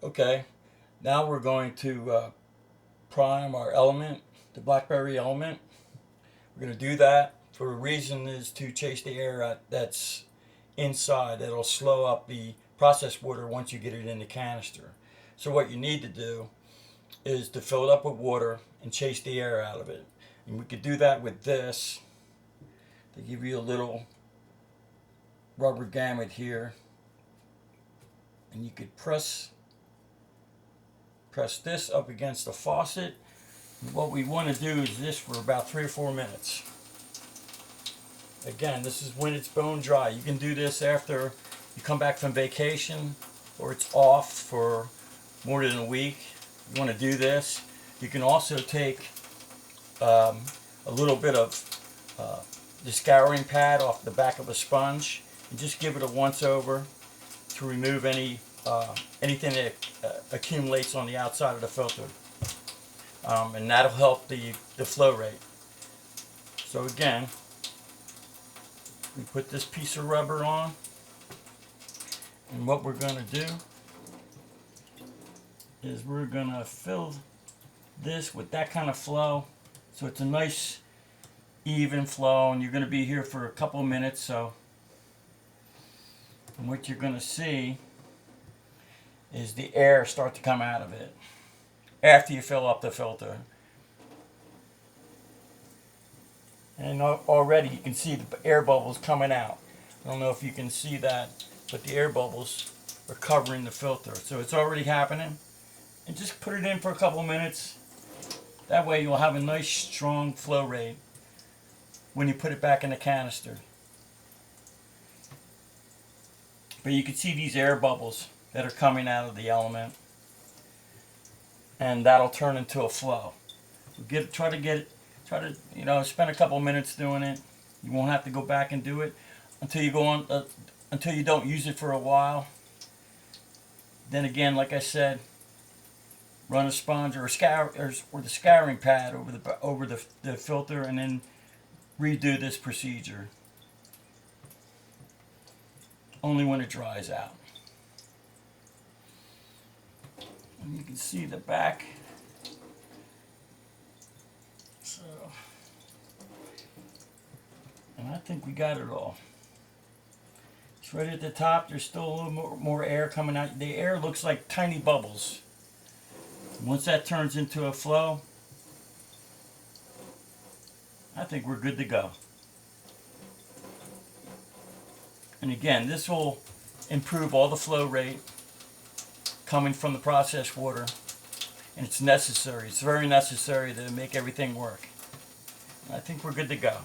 Okay, now we're going to prime our element, the blackberry element. We're going to do that for a reason is to chase the air out that's inside. That'll slow up the processed water once you get it in the canister. So what you need to do is to fill it up with water and chase the air out of it. And we could do that with this. They give you a little rubber gamut here. And you could press this up against the faucet. And what we want to do is this for about 3 or 4 minutes. Again, this is when it's bone dry. You can do this after you come back from vacation or it's off for more than a week. You want to do this. You can also take a little bit of the scouring pad off the back of a sponge and just give it a once over to remove anything that accumulates on the outside of the filter. And that'll help the flow rate. So again, we put this piece of rubber on, and what we're going to do is we're going to fill this with that kind of flow so it's a nice even flow, and you're going to be here for a couple of minutes. So and what you're going to see is the air start to come out of it after you fill up the filter. And already you can see the air bubbles coming out. I don't know if you can see that, but the air bubbles are covering the filter. So it's already happening. And just put it in for a couple of minutes. That way you'll have a nice strong flow rate when you put it back in the canister. But you can see these air bubbles that are coming out of the element. And that'll turn into a flow. Try to spend a couple minutes doing it. You won't have to go back and do it until you don't use it for a while. Then again, like I said, run a sponge or the scouring pad over the filter, and then redo this procedure. Only when it dries out. And you can see the back. So, and I think we got it all. It's right at the top. There's still a little more air coming out. The air looks like tiny bubbles. Once that turns into a flow, I think we're good to go. And again, this will improve all the flow rate coming from the processed water. And it's necessary. It's very necessary to make everything work. I think we're good to go.